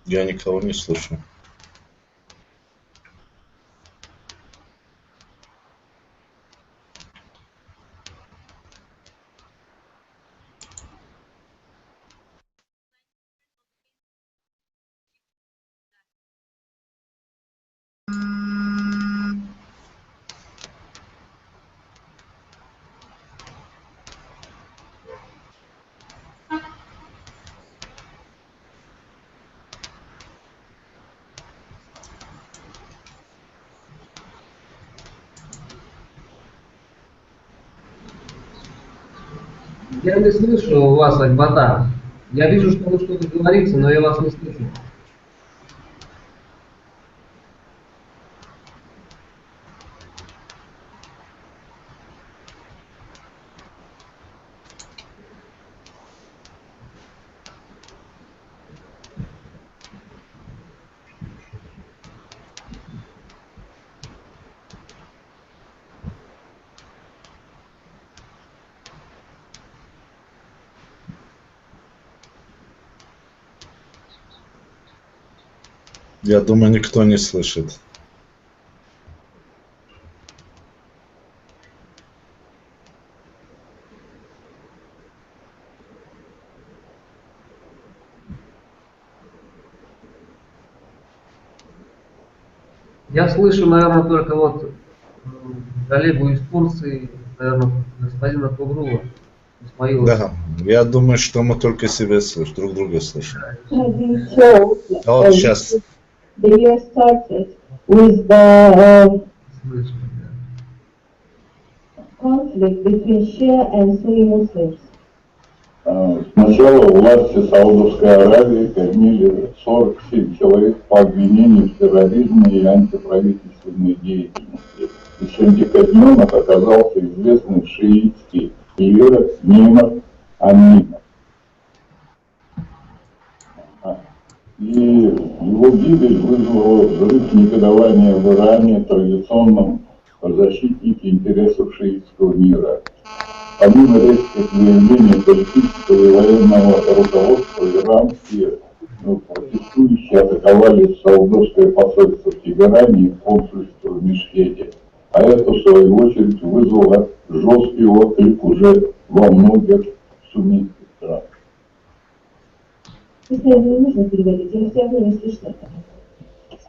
Я никого не слышу. Я не слышу вас, Акбата. Я вижу, что вы что-то говорите, но я вас не слышу. Я думаю, никто не слышит. Я слышу, наверное, только вот коллегу из Турции, наверное, господина Тугрула, Исмаила. Да, я думаю, что мы только себя слышим, друг друга слышим. А вот сейчас. The year started with the conflict between Shia and Sunni Muslims. Сначала власти Саудовской Аравии казнили 47 человек по обвинению в терроризме и антиправительственной деятельности. И среди казненных оказался известный шиитский лидер Нимр Амин. И его гибель вызвала взрыв негодования в Иране, традиционном защитнике интересов шиитского мира. Помимо резких заявлений политического и военного руководства, иранские протестующие атаковали Саудовское посольство в Тегеране и консульство в Мешхеде. А это, в свою очередь, вызвало жесткий отклик уже во многих суннитских странах. Если не нужно переводить, им все равно не слышно.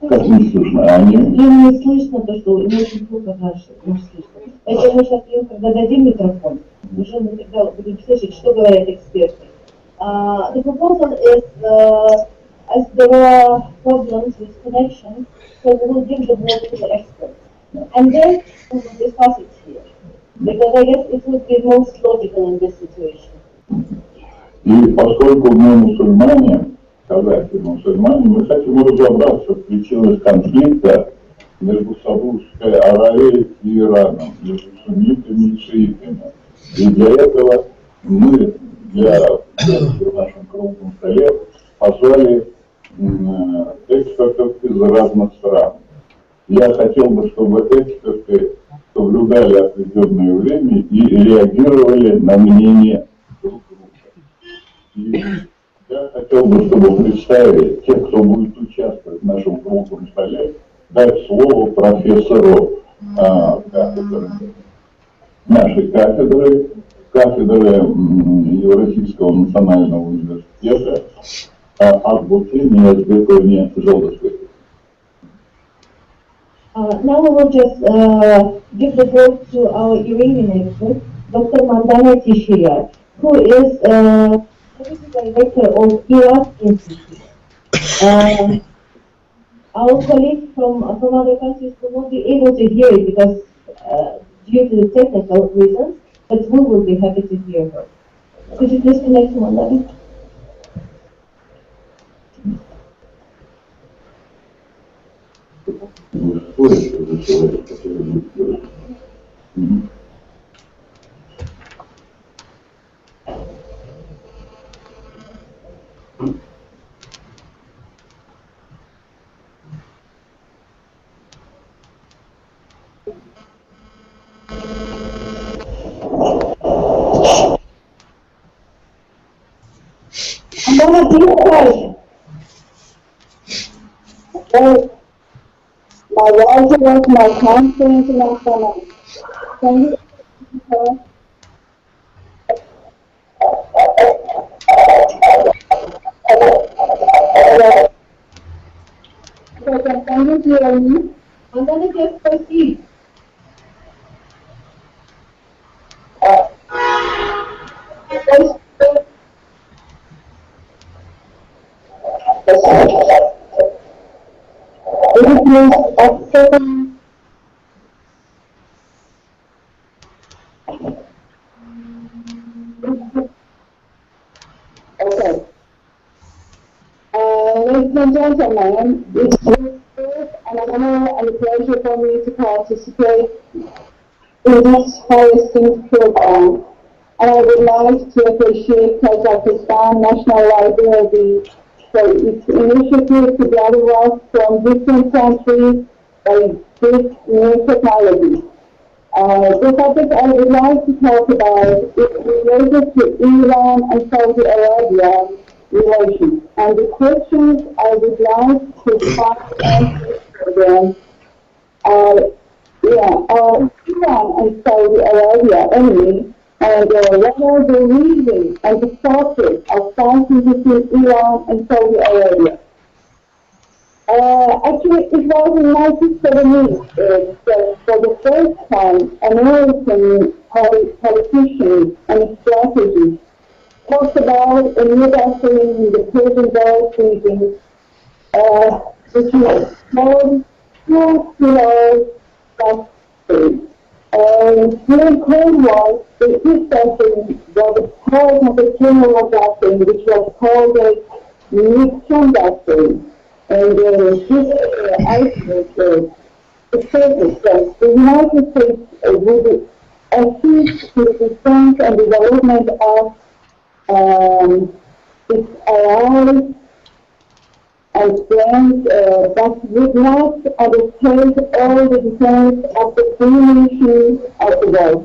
Как не слышно? Они... Им не слышно то, что им очень плохо слышно. Поэтому мы сейчас им, когда дадим микрофон, уже мы тогда будем слышать, что говорят эксперты. The proposal is, as there are problems with connection, so we will give the word to the experts. And then we will discuss it here. Because I guess it would be most logical in this situation. И поскольку мы мусульмане, казахи мусульмане, мы хотим разобраться в причинах конфликта между Саудовской Аравией и Ираном, между суннитами и шиитами. И для этого мы в нашем круглом столе позвали экспертов из разных стран. Я хотел бы, чтобы эксперты соблюдали определенное время и реагировали на мнение друг друга. И я хотел бы, чтобы представили тех, кто будет участвовать в нашем круглом столе, дать слово профессору нашей кафедры Евразийского национального университета Акбутине Язбековне Жолдовской. Now we will just give the floor to our Iranian expert, Dr. Mandana Tishiyat. who is Deputy Director of Iraq Institute. Our colleagues from other countries will not be able to hear it because due to the technical reasons, but we will be happy to hear her. Could you please connect to Mandari? I'm gonna be quiet. My wife was my confidence in my family. Can you can you hear me? I'm gonna just proceed. Okay. Ladies and gentlemen, it's an honor and a pleasure for me to participate in this hosting program. And I would like to appreciate Kazakhstan National Library for its initiative to gather us from different countries by this new technology. The subject I would like to talk about is related to Iran and Saudi Arabia relations. And the questions I would like to find answers for them are Iran and Saudi Arabia enemies, and what are the reasons and the sources of sanctions between Iran and Saudi Arabia? Actually, it was in 1970 that for the first time American politicians and strategists talked about a new gathering in the Persian Gulf region, which is called two pillars gathering. During Cold War, the East gathering was part of the general gathering, which was called the Nixon gathering. And this isolate the status that the United States would assist to the defense and development of its allies and friends, but would not undertake all the defense of the free nations of the world.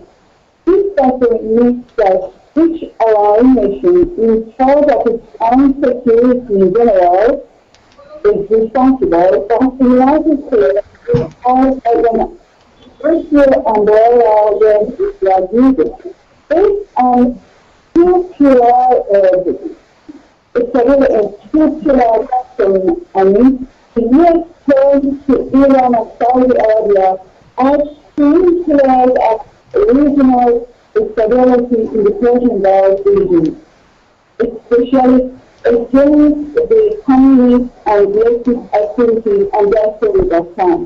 This gathering means that each ally nation in charge of its own security in general is responsible, but the United States is part of an virtual umbrella where they are used. Based on two pillar it's a two pillar doctrine, the U.S. turns to Iran and Saudi Arabia as two pillars of regional stability in the Persian Gulf region, especially against the economic and related activities and destiny of time.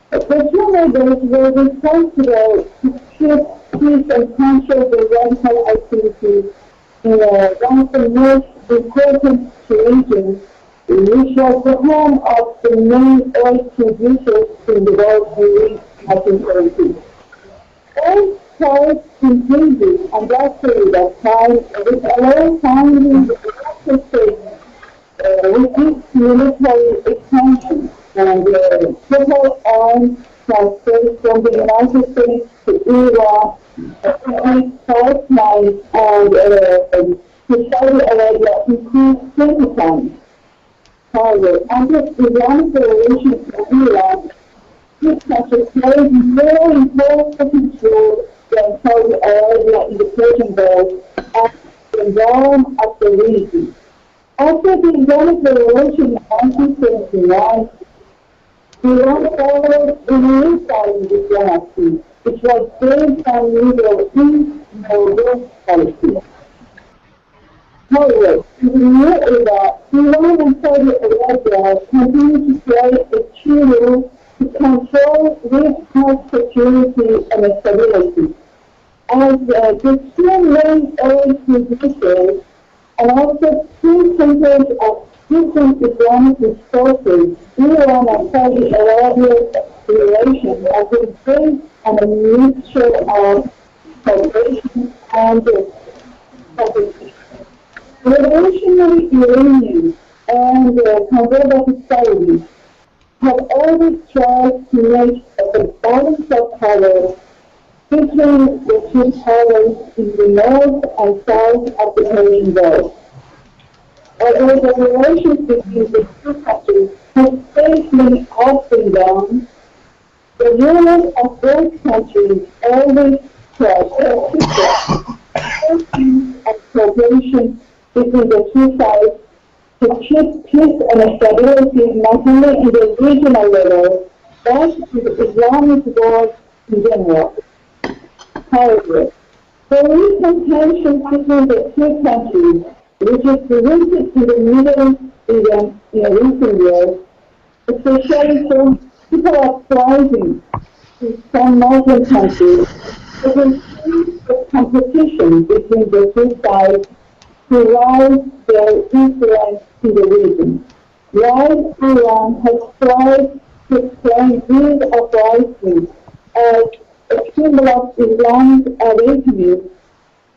The two neighbors were responsible to keep peace and control the radical activities in one of the most important regions, which was the home of the main oil producers in the world in 1970. All sides continued on that period of time, with alone finally the United States with its military expansion and total arms transfers from the United States to Iran, South Line and to Saudi Arabia increased 20 times. However, under Islamic relations with Iran, this country played more important role than Saudi Arabia in the Persian Gulf as the realm of the region. After the Islamic Revolution in 1979, Iran followed the new following diplomacy, which was based on Middle East West policy. However, in the new era, Iran and Saudi Arabia continue to play a key role to control regional security and stability. As the two main oil producers and also two centers of different Islamic resources, Iran and Saudi Arabia's relations have been based on a mixture of cooperation and competition. Revolutionary Iranians and conservative Saudis have always tried to make a balance of power between the two powers in the north and south of the Persian Gulf. Although the relations between the two countries have faced many ups and downs, the rulers of both countries always tried to keep and cooperation between the two sides to keep peace and stability not only in the regional level, but in the Islamic world in general. However, the recent tensions between the two countries, which is rooted in the Middle East in recent years, especially from people uprising in some Muslim countries, has increased the competition between the two sides to rise their influence in the region. While Iran has tried to explain these uprisings as a symbol of Islamic awakening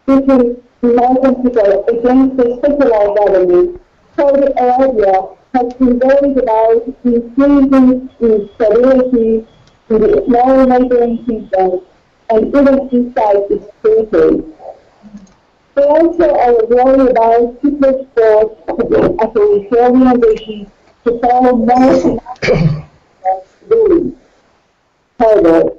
between Muslim people against the secular government, Saudi Arabia has been worried about increasing instability in the small neighboring kingdoms and even inside its territory. They also are worried about people's force of the authoritarian regime to follow more ruling. However,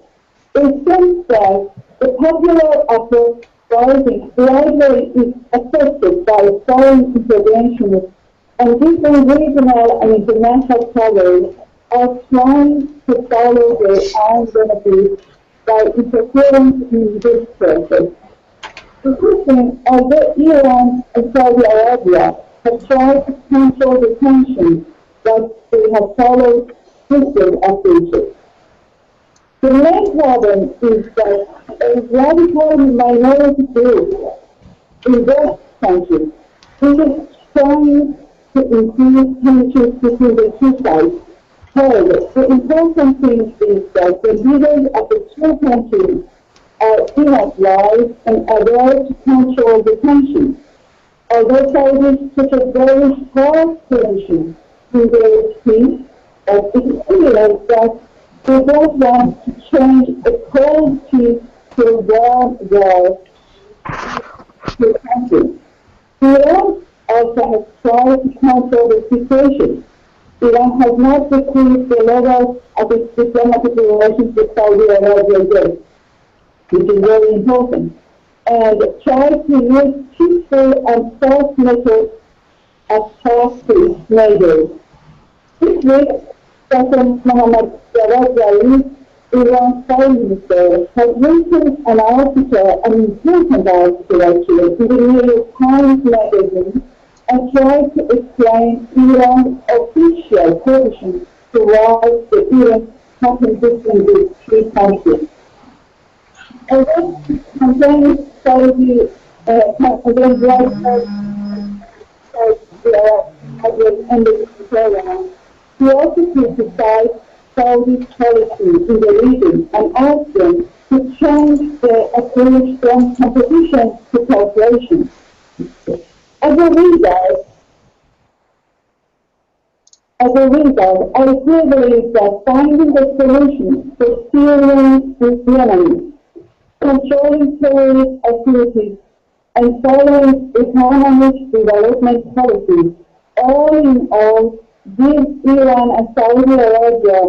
it seems that the popular uprising largely is affected by foreign interventions, and different regional and international powers are trying to follow their own benefits by interfering in this process. The question, although Iran and Saudi Arabia have tried to control the tensions, that they have followed different approaches. The main problem is that a radical minority group in both countries, which is trying to increase tensions between the two sides. However, the important thing is that the leaders of the two countries are involved and aware to control the tensions. Although Saudis took a very hard position in their speech, it is clear that they don't want to change a cold peace to a warm war to the country. Iran also has tried to control the situation. Iran has not decreased the level of its diplomatic relations with Saudi Arabia yet, which is very important, and tried to use peaceful and soft methods as talks to its neighbors. This week, President Mohammad Javad, Iran's foreign minister, has written an article, an important article actually, in the New York Times magazine, and tried to explain Iran's official position towards the Iran conflict between these three countries. Although contains Saudi he also criticized Saudi's policy in the region and asked them to change their approach from competition to cooperation. As a result, I still believe that finding a solution for Syrian Islamism, controlling terrorist activities, and following economic development policies, all in all, gives Iran and Saudi Arabia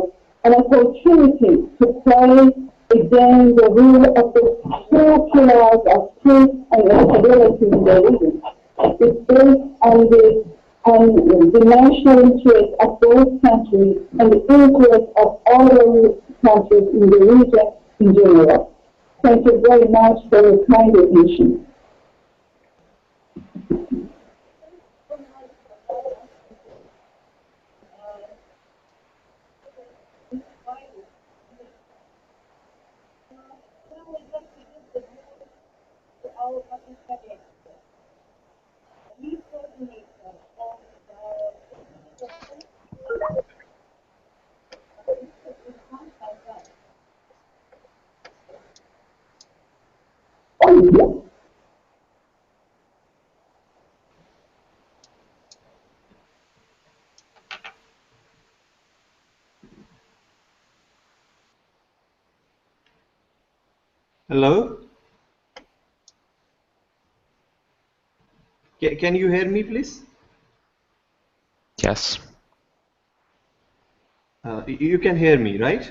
an opportunity to play again the role of the two pillars of peace and stability in the region. It's based on the national interest of both countries and the interest of all countries in the region in general. Thank you very much for your kind attention. Hello? Can you hear me, please? Yes. You can hear me, right?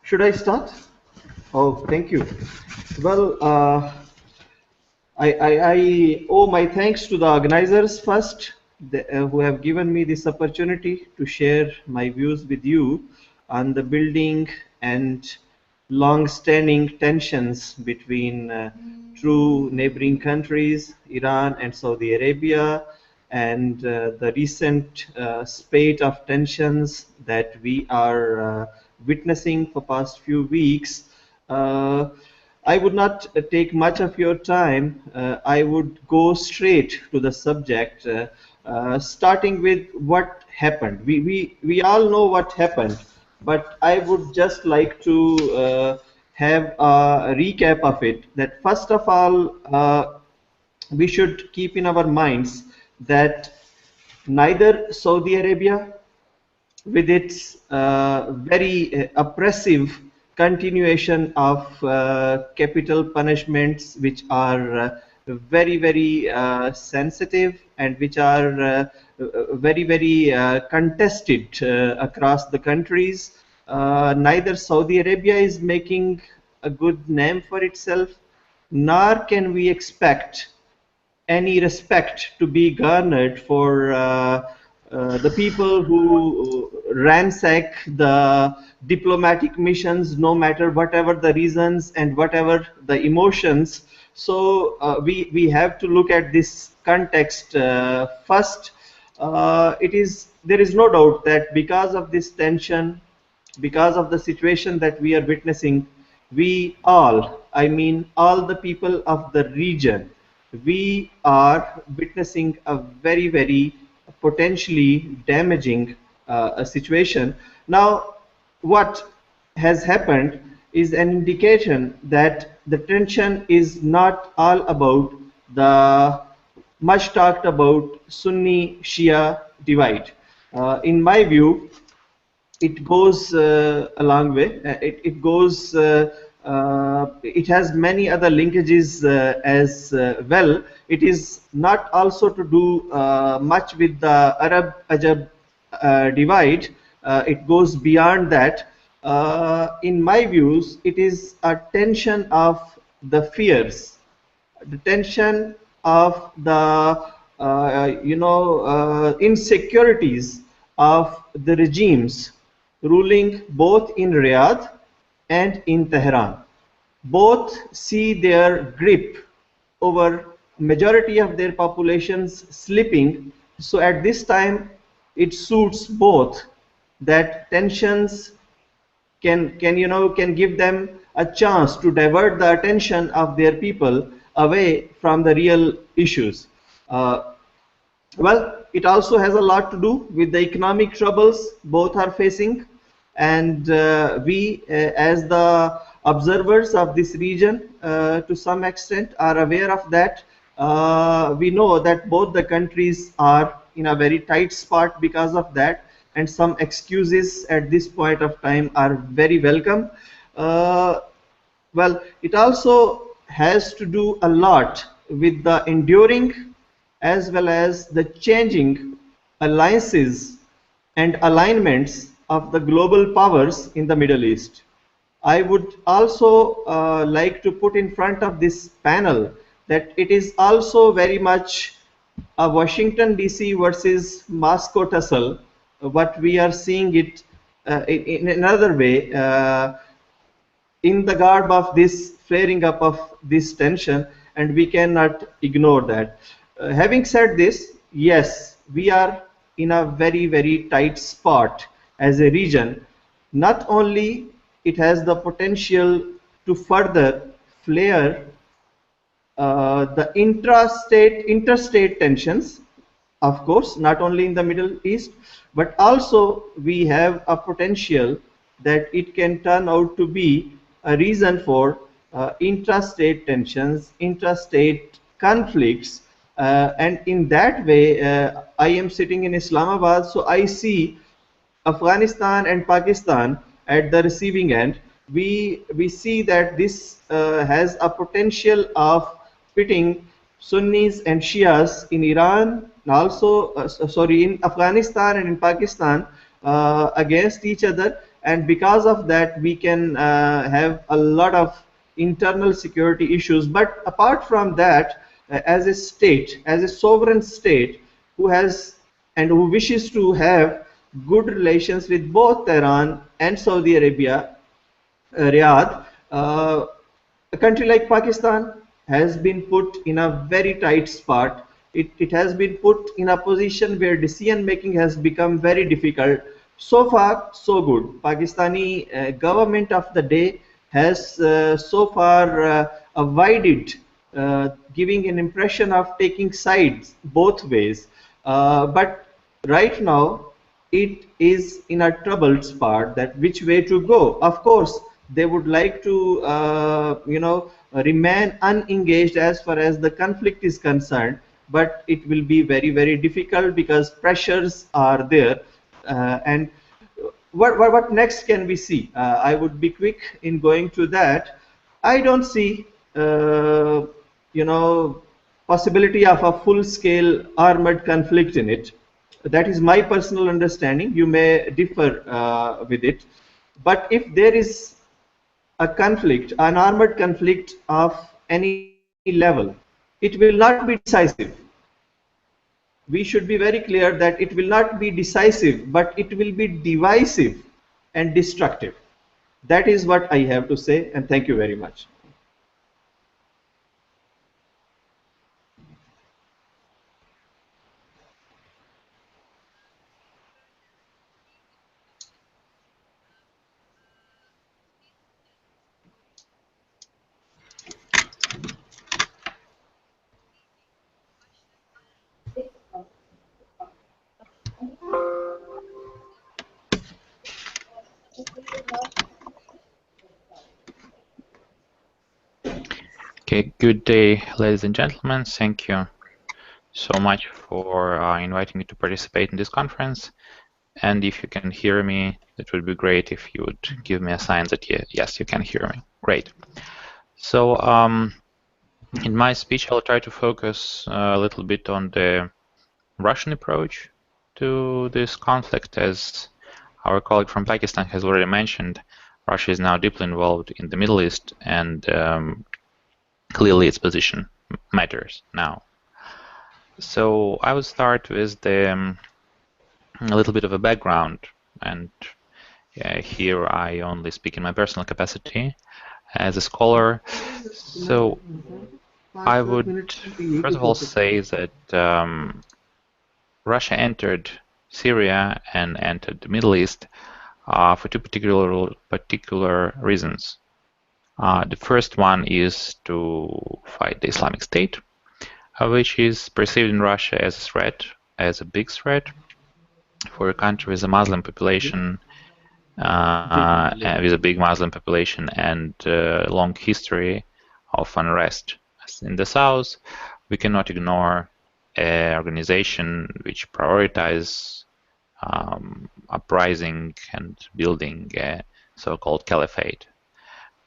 Should I start? Oh, thank you. Well, I owe my thanks to the organizers first, who have given me this opportunity to share my views with you on the building and long-standing tensions between two neighboring countries, Iran and Saudi Arabia, and the recent spate of tensions that we are witnessing for past few weeks. I would not take much of your time. I would go straight to the subject, starting with what happened. We all know what happened, but I would just like to have a recap of it. That first of all, we should keep in our minds that neither Saudi Arabia, with its very oppressive continuation of capital punishments, which are very sensitive and which are very contested across the countries. Neither Saudi Arabia is making a good name for itself, nor can we expect any respect to be garnered for the people who ransack the diplomatic missions, no matter whatever the reasons and whatever the emotions. So we have to look at this context first. There is no doubt that because of this tension, because of the situation that we are witnessing, we all, I mean all the people of the region, we are witnessing a very potentially damaging situation. Now, what has happened is an indication that the tension is not all about the much talked about Sunni Shia divide. In my view, it goes a long way. It has many other linkages as well. It is not also to do much with the Arab-Ajab divide. It goes beyond that. In my views, it is a tension of the fears, the tension of the insecurities of the regimes ruling both in Riyadh and in Tehran. Both see their grip over majority of their populations slipping. So at this time, it suits both that tensions can give them a chance to divert the attention of their people away from the real issues. Well, it also has a lot to do with the economic troubles both are facing, and we as the observers of this region to some extent are aware of that. We know that both the countries are in a very tight spot because of that, and some excuses at this point of time are very welcome. Well, it also has to do a lot with the enduring as well as the changing alliances and alignments of the global powers in the Middle East. I would also like to put in front of this panel that it is also very much a Washington DC versus Moscow tussle. What we are seeing it in another way, in the garb of this flaring up of this tension, and we cannot ignore that. Having said this, yes, we are in a very tight spot as a region. Not only it has the potential to further flare the interstate tensions, of course, not only in the Middle East, but also we have a potential that it can turn out to be a reason for intrastate tensions, intrastate conflicts, and in that way, I am sitting in Islamabad, so I see Afghanistan and Pakistan at the receiving end, we see that this has a potential of pitting Sunnis and Shias in Iran, and also in Afghanistan and in Pakistan against each other, and because of that we can have a lot of internal security issues. But apart from that, as a state, as a sovereign state who has and who wishes to have good relations with both Tehran and Saudi Arabia, Riyadh, a country like Pakistan has been put in a very tight spot. It has been put in a position where decision making has become very difficult. So far, so good. Pakistani government of the day has so far avoided giving an impression of taking sides both ways. But right now, it is in a troubled spot that which way to go. Of course, they would like to remain unengaged as far as the conflict is concerned, but it will be very, very difficult because pressures are there. And what next can we see? I would be quick in going to that. I don't see possibility of a full-scale armored conflict in it. That is my personal understanding. You may differ with it. But if there is a conflict, an armored conflict of any level, it will not be decisive. We should be very clear that it will not be decisive, but it will be divisive and destructive. That is what I have to say, and thank you very much. Okay, good day, ladies and gentlemen. Thank you so much for inviting me to participate in this conference. And if you can hear me, it would be great if you would give me a sign that yes, you can hear me. Great. So in my speech, I'll try to focus a little bit on the Russian approach to this conflict. As our colleague from Pakistan has already mentioned, Russia is now deeply involved in the Middle East, and clearly its position matters now. So I would start with a little bit of a background, and here I only speak in my personal capacity as a scholar. So I would first of all say that Russia entered Syria and entered the Middle East for two particular reasons. The first one is to fight the Islamic State, which is perceived in Russia as a threat, as a big threat for a country with a Muslim population, with a big Muslim population and long history of unrest. In the south, we cannot ignore an organization which prioritizes uprising and building a so-called caliphate.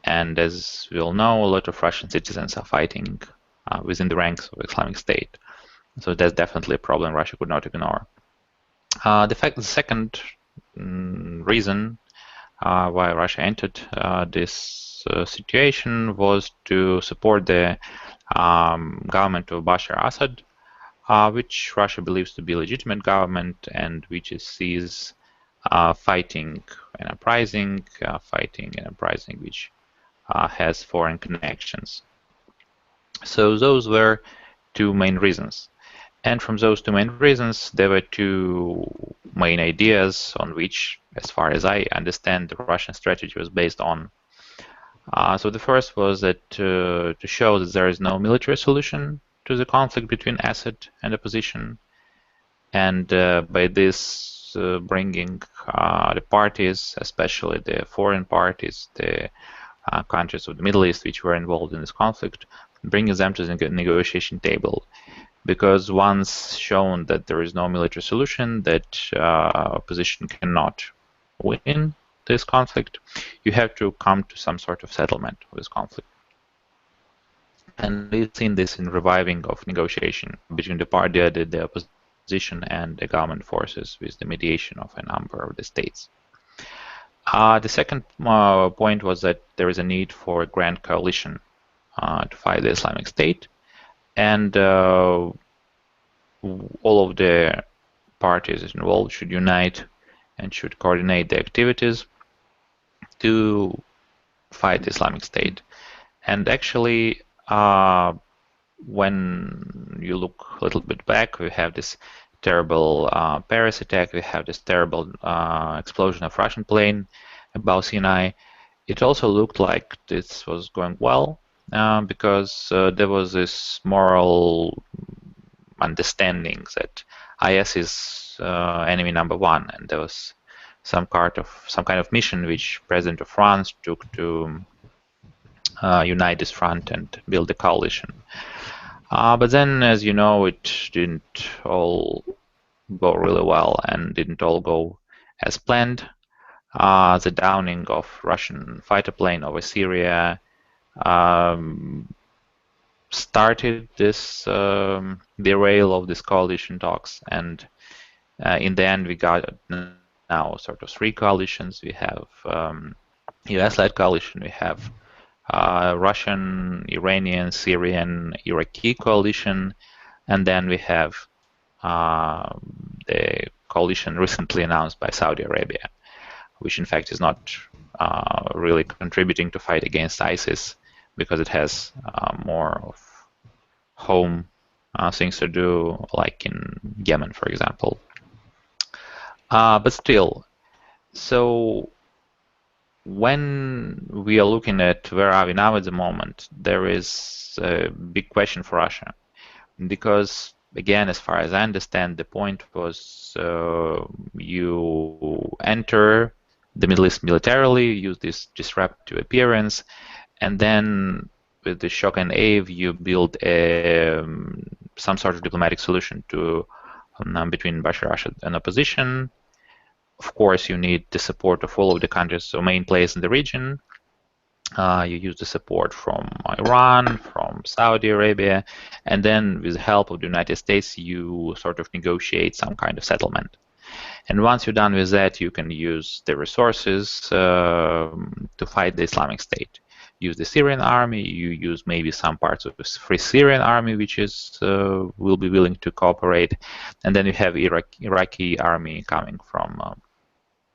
And as we all know, a lot of Russian citizens are fighting within the ranks of Islamic State. So that's definitely a problem Russia could not ignore. The second reason why Russia entered this situation was to support the government of Bashar Assad, which Russia believes to be a legitimate government and which it sees fighting an uprising which has foreign connections. So those were two main reasons. And from those two main reasons, there were two main ideas on which, as far as I understand, the Russian strategy was based on. So the first was that to show that there is no military solution to the conflict between Assad and opposition, and by this bringing the parties, especially the foreign parties, the countries of the Middle East which were involved in this conflict, bringing them to the negotiation table. because once shown that there is no military solution, that opposition cannot win this conflict, you have to come to some sort of settlement of this conflict. And we've seen this in reviving of negotiation between the opposition and the government forces with the mediation of a number of the states. The second point was that there is a need for a grand coalition to fight the Islamic State, and all of the parties involved should unite and should coordinate the activities to fight the Islamic State. And actually, when you look a little bit back, we have this terrible Paris attack, we have this terrible explosion of Russian plane above Sinai. It also looked like this was going well because there was this moral understanding that IS is enemy number one, and there was some kind of mission which President of France took to unite this front and build a coalition. But then, as you know, it didn't all go really well and didn't all go as planned. The downing of Russian fighter plane over Syria started this derail of this coalition talks, and in the end we got now sort of three coalitions. We have US-led coalition, we have Russian, Iranian, Syrian, Iraqi coalition, and then we have the coalition recently announced by Saudi Arabia, which in fact is not really contributing to fight against ISIS because it has more of home things to do, like in Yemen, for example. But still, so when we are looking at where are we now at the moment, there is a big question for Russia, because again, as far as I understand, the point was you enter the Middle East militarily, use this disruptive appearance, and then with the shock and awe, you build some sort of diplomatic solution to between Bashar Assad and opposition. Of course, you need the support of all of the countries, so main players in the region. You use the support from Iran, from Saudi Arabia, and then with the help of the United States, you sort of negotiate some kind of settlement. And once you're done with that, you can use the resources to fight the Islamic State. Use the Syrian army, you use maybe some parts of the Free Syrian army, which is will be willing to cooperate, and then you have Iraqi army coming from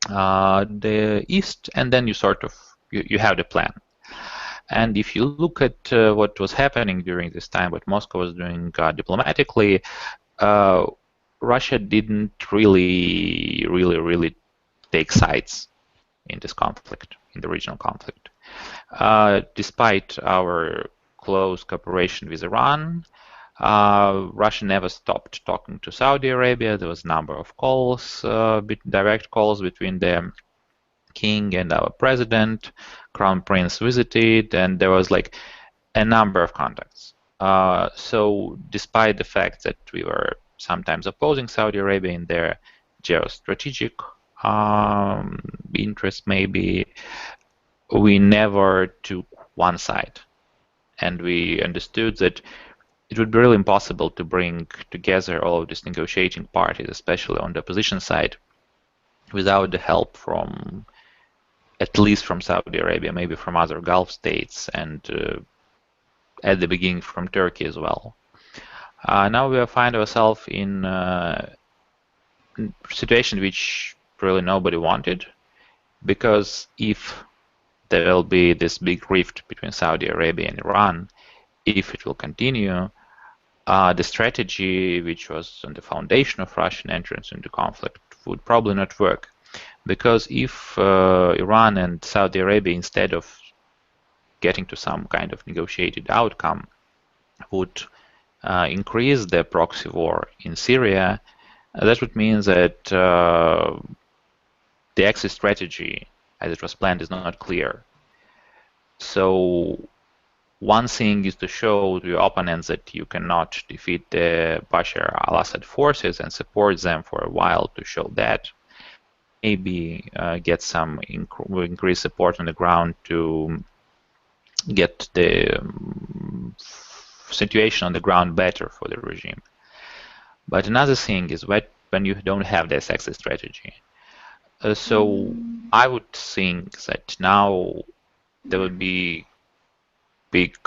the east, and then you sort of you have the plan. And if you look at what was happening during this time, what Moscow was doing diplomatically, Russia didn't really take sides in this conflict, in the regional conflict. Despite our close cooperation with Iran, Russia never stopped talking to Saudi Arabia. There was a number of calls, direct calls between the king and our president. Crown Prince visited, and there was like a number of contacts. So despite the fact that we were sometimes opposing Saudi Arabia in their geostrategic interest, maybe, we never took one side. And we understood that it would be really impossible to bring together all of these negotiating parties, especially on the opposition side, without the help from, at least from Saudi Arabia, maybe from other Gulf states, and at the beginning from Turkey as well. Now we find ourselves in a situation which really nobody wanted, because if there will be this big rift between Saudi Arabia and Iran, if it will continue, the strategy which was on the foundation of Russian entrance into conflict would probably not work. Because if Iran and Saudi Arabia, instead of getting to some kind of negotiated outcome, would increase the proxy war in Syria, that would mean that the exit strategy as it was planned is not clear. So one thing is to show to your opponents that you cannot defeat the Bashar al-Assad forces and support them for a while to show that. Maybe get some increased support on the ground to get the situation on the ground better for the regime. But another thing is when you don't have this exit strategy. So I would think that now there would be big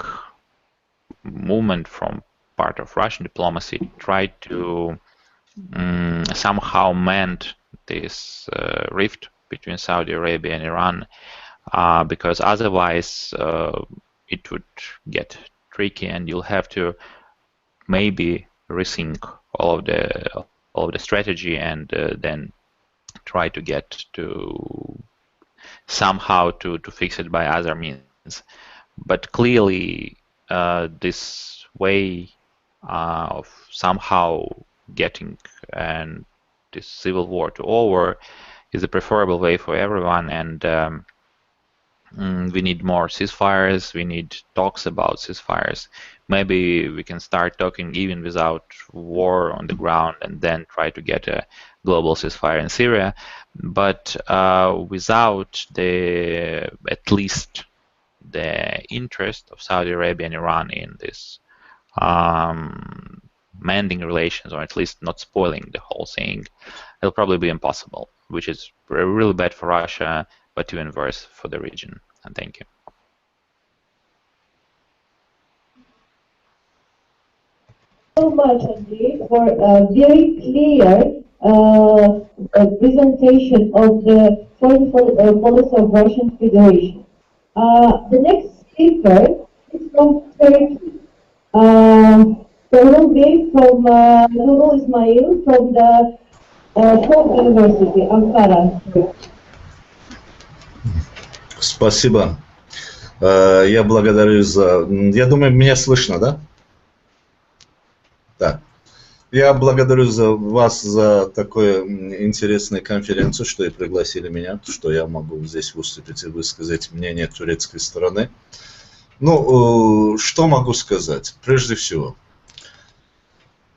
movement from part of Russian diplomacy to try to somehow mend this rift between Saudi Arabia and Iran, because otherwise it would get tricky, and you'll have to maybe rethink all of the strategy and then try to get to somehow to fix it by other means. But clearly this way of somehow getting this civil war to over is a preferable way for everyone, and we need more ceasefires, we need talks about ceasefires. Maybe we can start talking even without war on the ground and then try to get a global ceasefire in Syria, but without at least the interest of Saudi Arabia and Iran in this mending relations, or at least not spoiling the whole thing, it'll probably be impossible, which is really bad for Russia, but even worse for the region. And thank you. So much, Andrei, for a very clear presentation of the foreign policy of Russian Federation. The next speaker is from Turkey. From Nurul Ismail from the Home University, Ankara. Спасибо. Я благодарю за... Я думаю, меня слышно, да? Да. Я благодарю вас за такую интересную конференцию, что и пригласили меня, что я могу здесь выступить и высказать мнение турецкой стороны. Ну, что могу сказать? Прежде всего,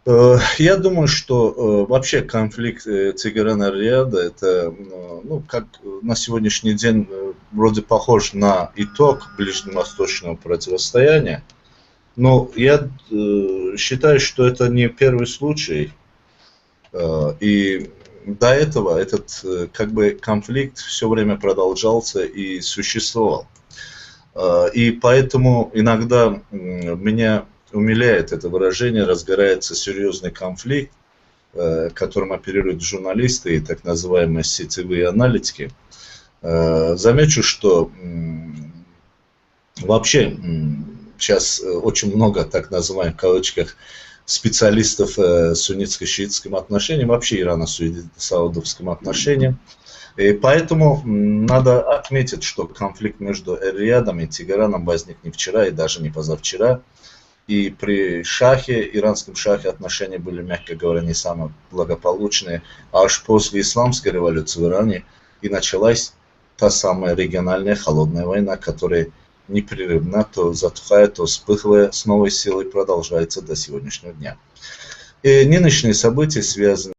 я думаю, что вообще конфликт Тегерана и Риада, это, ну, как на сегодняшний день вроде похож на итог ближневосточного противостояния, но я считаю, что это не первый случай, и до этого этот как бы конфликт все время продолжался и существовал. И поэтому иногда меня умиляет это выражение «разгорается серьезный конфликт», которым оперируют журналисты и так называемые сетевые аналитики. Замечу, что вообще сейчас очень много так называемых в кавычках специалистов суннитско-шиитским отношениям, вообще ирано-саудовским отношениям. И поэтому надо отметить, что конфликт между Эр-Рiyadом и Тегераном возник не вчера и даже не позавчера. И при шахе, иранском шахе, отношения были, мягко говоря, не самые благополучные. А аж после исламской революции в Иране и началась та самая региональная холодная война, которая непрерывно то затухает, то вспыхивая с новой силой продолжается до сегодняшнего дня. И нынешние события связаны